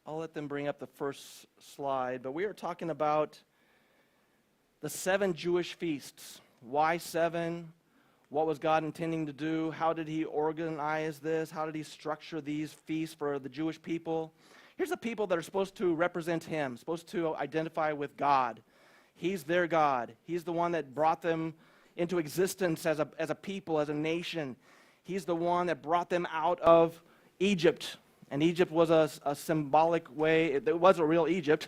I'll let them bring up the first slide, but we are talking about the 7 Jewish feasts. Why 7? What was God intending to do? How did he organize this? How did he structure these feasts for the Jewish people? Here's the people that are supposed to represent him, supposed to identify with God. He's their God. He's the one that brought them into existence as a people, as a nation. He's the one that brought them out of Egypt. And Egypt was a symbolic way. It wasn't real Egypt,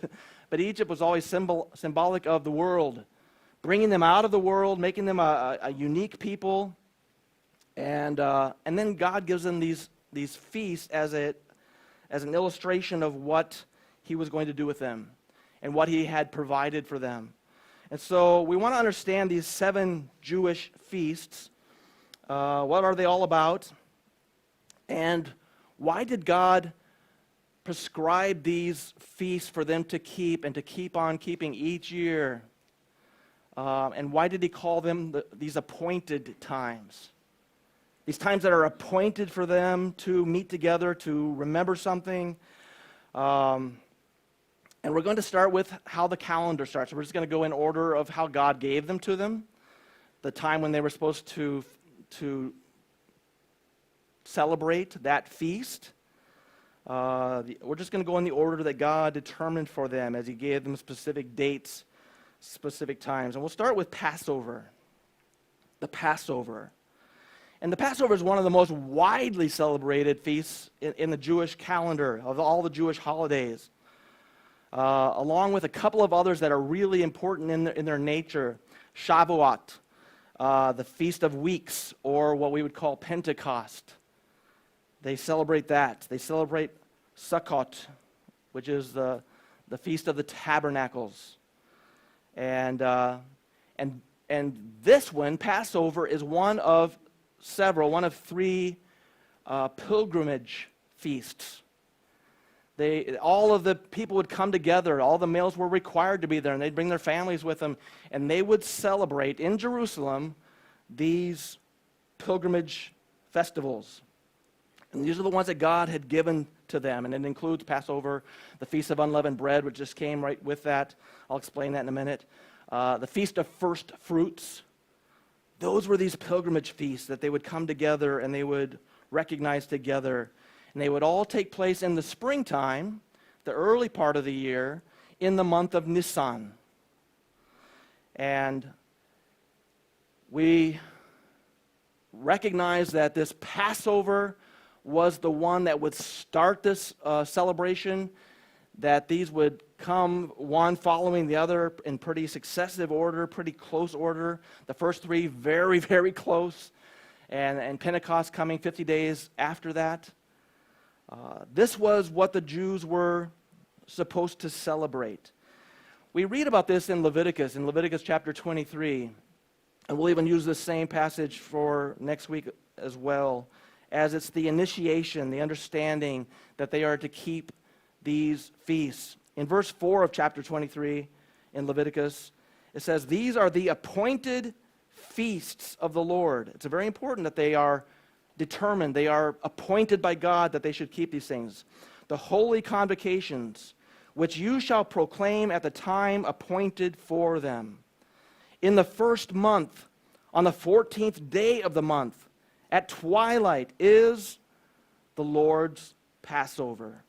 but Egypt was always symbolic of the world, bringing them out of the world, making them a unique people. And then God gives them these feasts as an illustration of what he was going to do with them and what he had provided for them. And so we want to understand these 7 Jewish feasts. What are they all about? And why did God prescribe these feasts for them to keep and to keep on keeping each year? And why did he call them these appointed times? These times that are appointed for them to meet together, to remember something. And we're going to start with how the calendar starts. We're just going to go in order of how God gave them to them, the time when they were supposed to celebrate that feast. We're just going to go in the order that God determined for them as he gave them specific dates, specific times. And we'll start with Passover. The Passover. And the Passover is one of the most widely celebrated feasts in the Jewish calendar of all the Jewish holidays, along with a couple of others that are really important in their nature. Shavuot, the Feast of Weeks, or what we would call Pentecost. They celebrate that. They celebrate Sukkot, which is the Feast of the Tabernacles. And this one, Passover, is one of 3 pilgrimage feasts. All of the people would come together. All the males were required to be there, and they'd bring their families with them, and they would celebrate in Jerusalem these pilgrimage festivals. And these are the ones that God had given to them, and it includes Passover, the Feast of Unleavened Bread, which just came right with that. I'll explain that in a minute. The Feast of First Fruits. Those were these pilgrimage feasts that they would come together and they would recognize together. And they would all take place in the springtime, the early part of the year, in the month of Nisan. And we recognize that this Passover was the one that would start this celebration, that these would come one following the other in pretty successive order, pretty close order. The first 3 very, very close, and Pentecost coming 50 days after that. This was what the Jews were supposed to celebrate. We read about this in Leviticus chapter 23, and we'll even use this same passage for next week as well, as it's the initiation, the understanding that they are to keep these feasts. In verse 4 of chapter 23 in Leviticus, it says, "These are the appointed feasts of the Lord." It's very important that they are determined, they are appointed by God that they should keep these things. "The holy convocations, which you shall proclaim at the time appointed for them. In the first month, on the 14th day of the month, at twilight is the Lord's Passover.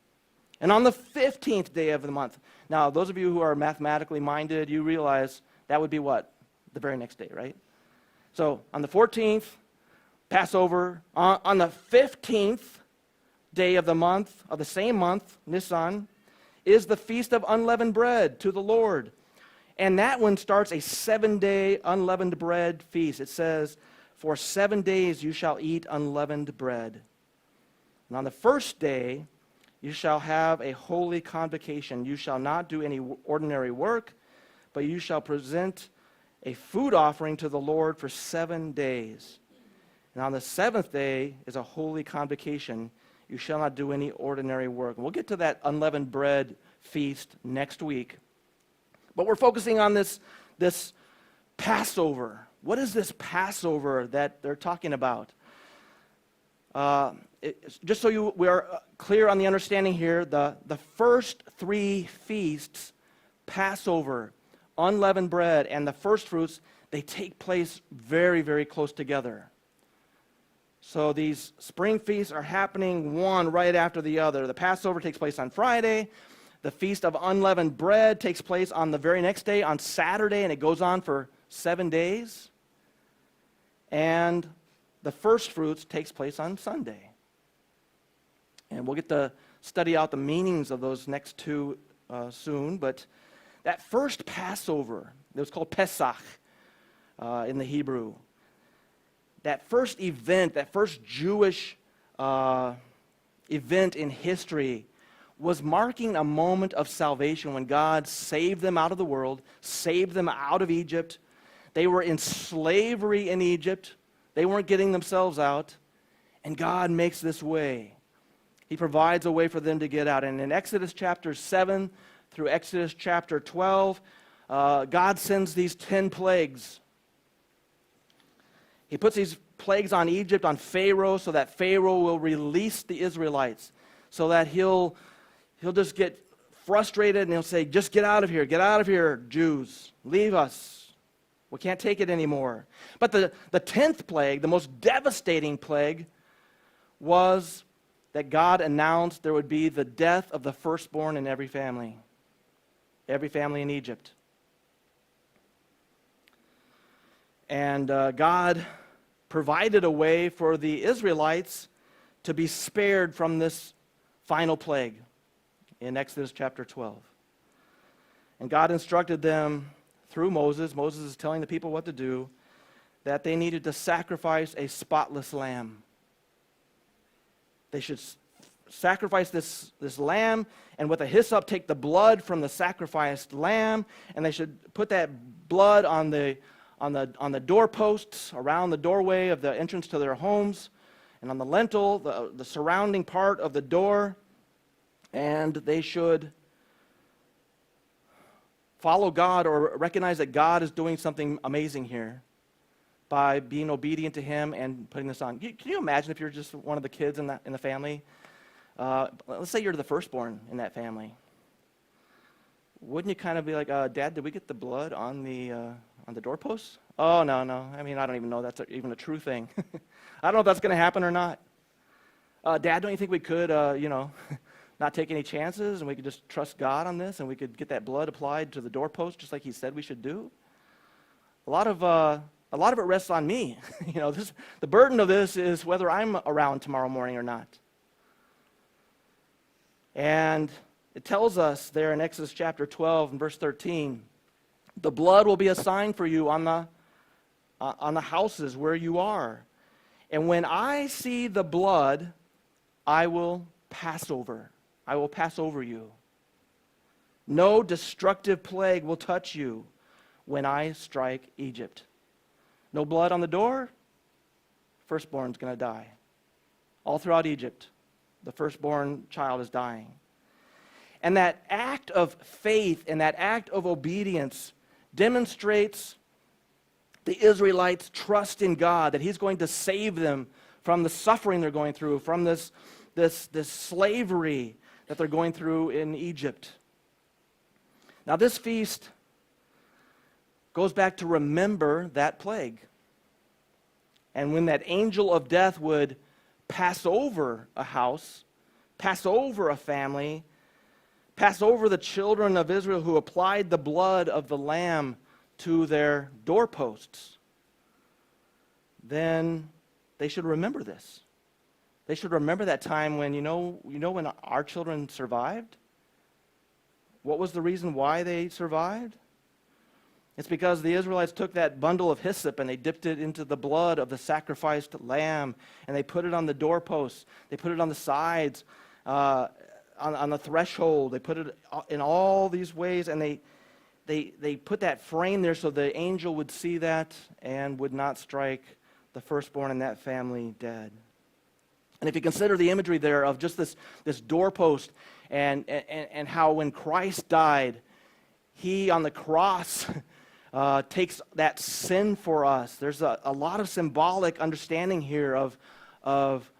And on the 15th day of the month." Now, those of you who are mathematically minded, you realize that would be what? The very next day, right? So, on the 14th, Passover. On the 15th day of the month, of the same month, Nisan, is the Feast of Unleavened Bread to the Lord. And that one starts a 7-day unleavened bread feast. It says, "For 7 days you shall eat unleavened bread. And on the first day you shall have a holy convocation. You shall not do any ordinary work, but you shall present a food offering to the Lord for 7 days. And on the 7th day is a holy convocation. You shall not do any ordinary work." And we'll get to that unleavened bread feast next week. But we're focusing on this Passover. What is this Passover that they're talking about? just so we are clear on the understanding here, the first three feasts, Passover, unleavened bread, and the first fruits, they take place very, very close together. So these spring feasts are happening one right after the other. The Passover takes place on Friday. The Feast of Unleavened Bread takes place on the very next day, on Saturday, and it goes on for 7 days. And the first fruits takes place on Sunday. And we'll get to study out the meanings of those next two soon. But that first Passover, it was called Pesach in the Hebrew. That first event, that first Jewish event in history was marking a moment of salvation when God saved them out of the world, saved them out of Egypt. They were in slavery in Egypt. They weren't getting themselves out. And God makes this way. He provides a way for them to get out. And in Exodus chapter 7 through Exodus chapter 12, God sends these 10 plagues. He puts these plagues on Egypt, on Pharaoh, so that Pharaoh will release the Israelites, so that he'll just get frustrated and he'll say, just get out of here, Jews, leave us. We can't take it anymore. But the 10th plague, the most devastating plague, was that God announced there would be the death of the firstborn in every family in Egypt. And God provided a way for the Israelites to be spared from this final plague in Exodus chapter 12. And God instructed them through Moses. Moses is telling the people what to do, that they needed to sacrifice a spotless lamb. They should sacrifice this lamb, and with a hyssop take the blood from the sacrificed lamb, and they should put that blood on the doorposts around the doorway of the entrance to their homes, and on the lintel, the surrounding part of the door, and they should follow God or recognize that God is doing something amazing here by being obedient to Him and putting this on. Can you imagine if you're just one of the kids in the family? Let's say you're the firstborn in that family. Wouldn't you kind of be like, Dad, did we get the blood on the doorposts? Oh, no. I mean, I don't even know that's even a true thing. I don't know if that's going to happen or not. Dad, don't you think we could, not take any chances and we could just trust God on this and we could get that blood applied to the doorpost just like He said we should do? A lot of it rests on me. The burden of this is whether I'm around tomorrow morning or not. And it tells us there in Exodus chapter 12 and verse 13, the blood will be a sign for you on the houses where you are. And when I see the blood, I will pass over. I will pass over you. No destructive plague will touch you when I strike Egypt. No blood on the door, firstborn's going to die. All throughout Egypt, the firstborn child is dying. And that act of faith and that act of obedience demonstrates the Israelites' trust in God, that He's going to save them from the suffering they're going through, from this slavery that they're going through in Egypt. Now this feast goes back to remember that plague. And when that angel of death would pass over a house, pass over a family, pass over the children of Israel who applied the blood of the lamb to their doorposts, then they should remember this. They should remember that time when, when our children survived. What was the reason why they survived? It's because the Israelites took that bundle of hyssop and they dipped it into the blood of the sacrificed lamb, and they put it on the doorposts. They put it on the sides, on the threshold. They put it in all these ways, and they put that frame there so the angel would see that and would not strike the firstborn in that family dead. And if you consider the imagery there of just this doorpost and how when Christ died, He on the cross takes that sin for us. There's a lot of symbolic understanding here of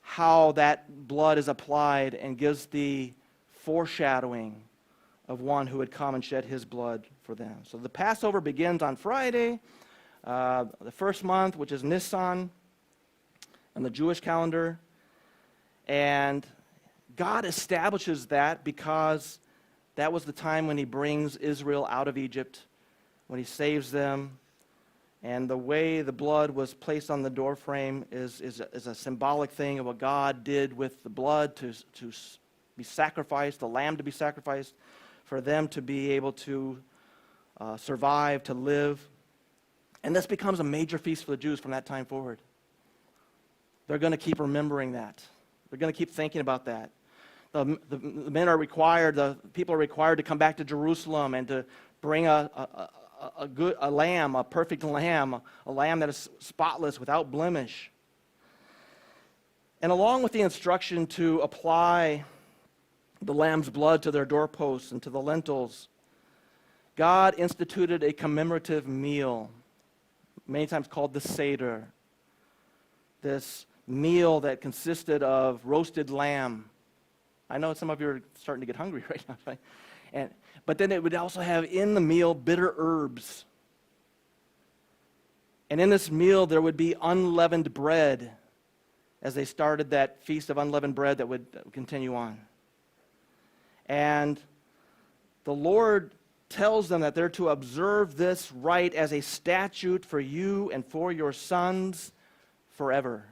how that blood is applied and gives the foreshadowing of one who would come and shed his blood for them. So the Passover begins on Friday, the first month, which is Nisan, on the Jewish calendar. And God establishes that because that was the time when he brings Israel out of Egypt, when he saves them. And the way the blood was placed on the doorframe is a symbolic thing of what God did with the blood to be sacrificed, the lamb to be sacrificed, for them to be able to survive, to live. And this becomes a major feast for the Jews from that time forward. They're going to keep remembering that. They're going to keep thinking about that. The men are required, the people are required to come back to Jerusalem and to bring a lamb, a perfect lamb, a lamb that is spotless, without blemish. And along with the instruction to apply the lamb's blood to their doorposts and to the lintels, God instituted a commemorative meal, many times called the Seder. This meal that consisted of roasted lamb. I know some of you are starting to get hungry right now. Right? But then it would also have in the meal bitter herbs. And in this meal there would be unleavened bread as they started that feast of unleavened bread that would continue on. And the Lord tells them that they're to observe this rite as a statute for you and for your sons forever.